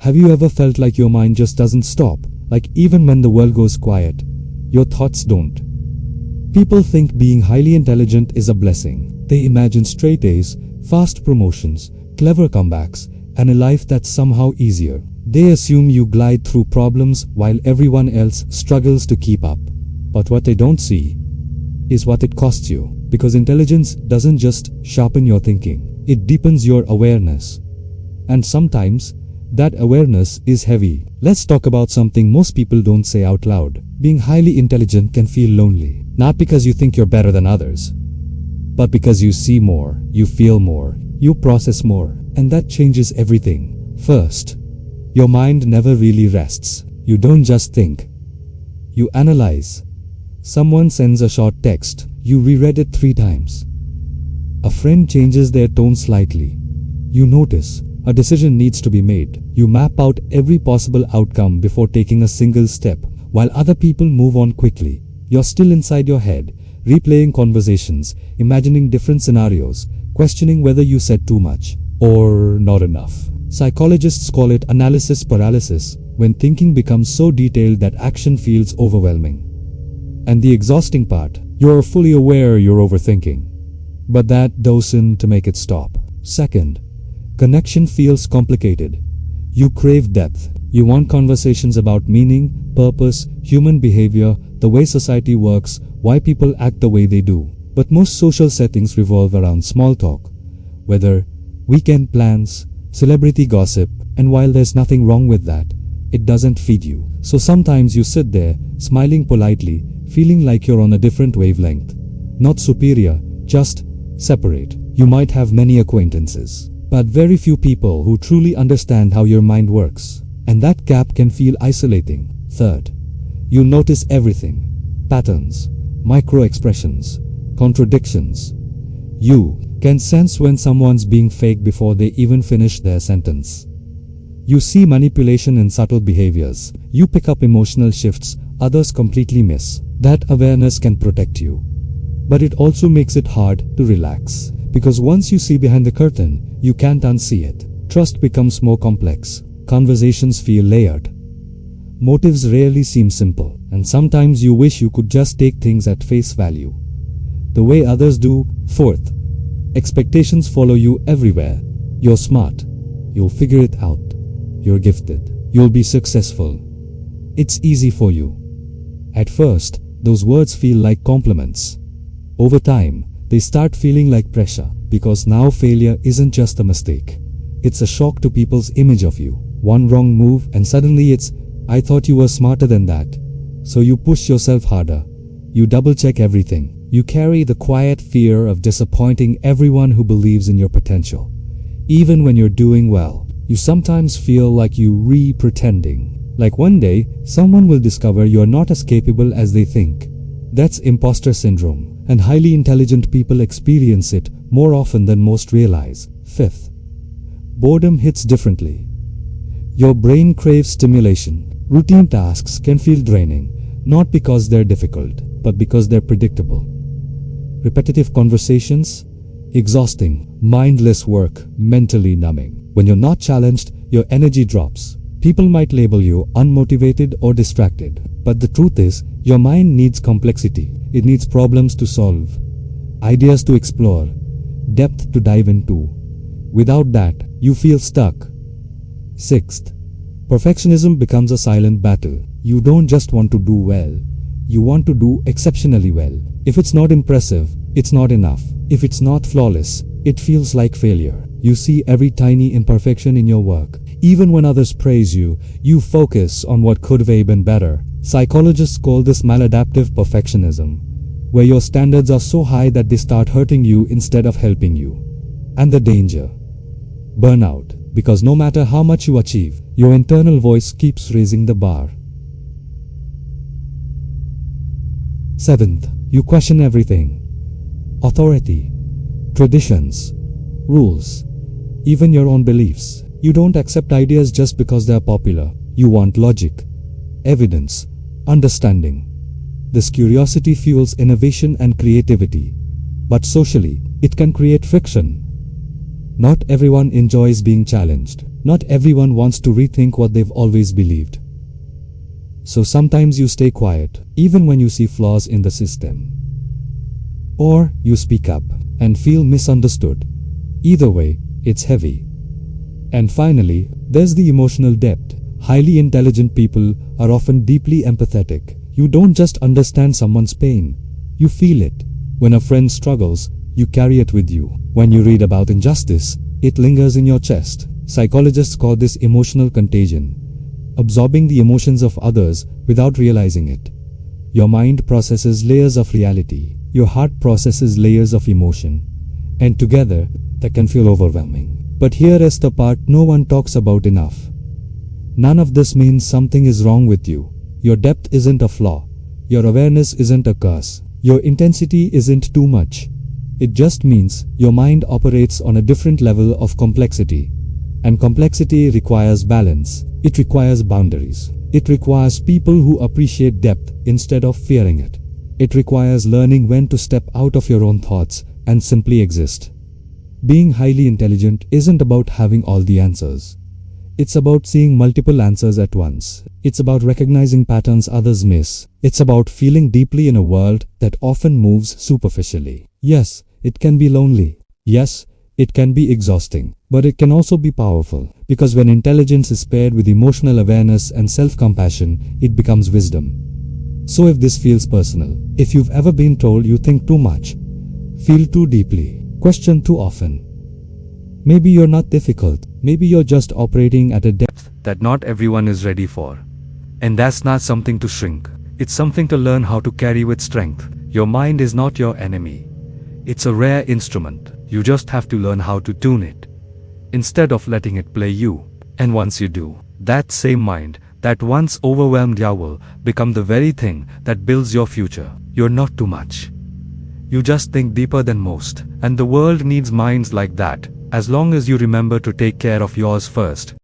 Have you ever felt like your mind just doesn't stop? Like even when the world goes quiet, your thoughts don't. People think being highly intelligent is a blessing. They imagine straight A's, fast promotions, clever comebacks, and a life that's somehow easier. They assume you glide through problems while everyone else struggles to keep up. But what they don't see is what it costs you. Because intelligence doesn't just sharpen your thinking, it deepens your awareness. And sometimes, that awareness is heavy. Let's talk about something most people don't say out loud. Being highly intelligent can feel lonely. Not because you think you're better than others, but because you see more, you feel more, you process more, and that changes everything. First, your mind never really rests. You don't just think. You analyze. Someone sends a short text. You reread it 3 times. A friend changes their tone slightly. You notice. A decision needs to be made. You map out every possible outcome before taking a single step. While other people move on quickly, you're still inside your head, replaying conversations, imagining different scenarios, questioning whether you said too much or not enough. Psychologists call it analysis paralysis, when thinking becomes so detailed that action feels overwhelming. And the exhausting part, you're fully aware you're overthinking, but that doesn't to make it stop. Second, connection feels complicated. You crave depth. You want conversations about meaning, purpose, human behavior, the way society works, why people act the way they do. But most social settings revolve around small talk, whether weekend plans, celebrity gossip, and while there's nothing wrong with that, it doesn't feed you. So sometimes you sit there, smiling politely, feeling like you're on a different wavelength. Not superior, just separate. You might have many acquaintances, but very few people who truly understand how your mind works. And that gap can feel isolating. Third, you notice everything. Patterns, micro-expressions, contradictions. You can sense when someone's being fake before they even finish their sentence. You see manipulation in subtle behaviors. You pick up emotional shifts others completely miss. That awareness can protect you. But it also makes it hard to relax. Because once you see behind the curtain, you can't unsee it. Trust becomes more complex. Conversations feel layered. Motives rarely seem simple. And sometimes you wish you could just take things at face value, the way others do. Fourth, expectations follow you everywhere. You're smart. You'll figure it out. You're gifted. You'll be successful. It's easy for you. At first, those words feel like compliments. Over time, they start feeling like pressure, because now failure isn't just a mistake. It's a shock to people's image of you. One wrong move and suddenly it's, I thought you were smarter than that. So you push yourself harder. You double-check everything. You carry the quiet fear of disappointing everyone who believes in your potential. Even when you're doing well, you sometimes feel like you're re-pretending. Like one day, someone will discover you're not as capable as they think. That's imposter syndrome, and highly intelligent people experience it more often than most realize. Fifth, boredom hits differently. Your brain craves stimulation. Routine tasks can feel draining, not because they're difficult, but because they're predictable. Repetitive conversations, exhausting. Mindless work, mentally numbing. When you're not challenged, your energy drops. People might label you unmotivated or distracted, but the truth is, your mind needs complexity. It needs problems to solve, ideas to explore, depth to dive into. Without that, you feel stuck. Sixth, perfectionism becomes a silent battle. You don't just want to do well, you want to do exceptionally well. If it's not impressive, it's not enough. If it's not flawless, it feels like failure. You see every tiny imperfection in your work. Even when others praise you, you focus on what could have been better. Psychologists call this maladaptive perfectionism, where your standards are so high that they start hurting you instead of helping you. And the danger? Burnout. Because no matter how much you achieve, your internal voice keeps raising the bar. Seventh, you question everything. Authority, traditions, rules, even your own beliefs. You don't accept ideas just because they are popular. You want logic, evidence, understanding. This curiosity fuels innovation and creativity. But socially, it can create friction. Not everyone enjoys being challenged. Not everyone wants to rethink what they've always believed. So sometimes you stay quiet, even when you see flaws in the system. Or you speak up and feel misunderstood. Either way, it's heavy. And finally, there's the emotional depth. Highly intelligent people are often deeply empathetic. You don't just understand someone's pain, you feel it. When a friend struggles, you carry it with you. When you read about injustice, it lingers in your chest. Psychologists call this emotional contagion, absorbing the emotions of others without realizing it. Your mind processes layers of reality. Your heart processes layers of emotion. And together, that can feel overwhelming. But here is the part no one talks about enough. None of this means something is wrong with you. Your depth isn't a flaw. Your awareness isn't a curse. Your intensity isn't too much. It just means your mind operates on a different level of complexity. And complexity requires balance. It requires boundaries. It requires people who appreciate depth instead of fearing it. It requires learning when to step out of your own thoughts and simply exist. Being highly intelligent isn't about having all the answers. It's about seeing multiple answers at once. It's about recognizing patterns others miss. It's about feeling deeply in a world that often moves superficially. Yes, it can be lonely. Yes, it can be exhausting. But it can also be powerful. Because when intelligence is paired with emotional awareness and self-compassion, it becomes wisdom. So if this feels personal, if you've ever been told you think too much, feel too deeply, question too often, maybe you're not difficult. Maybe you're just operating at a depth that not everyone is ready for. And that's not something to shrink. It's something to learn how to carry with strength. Your mind is not your enemy. It's a rare instrument. You just have to learn how to tune it, instead of letting it play you. And once you do, that same mind, that once overwhelmed you, will become the very thing that builds your future. You're not too much. You just think deeper than most. And the world needs minds like that, as long as you remember to take care of yours first.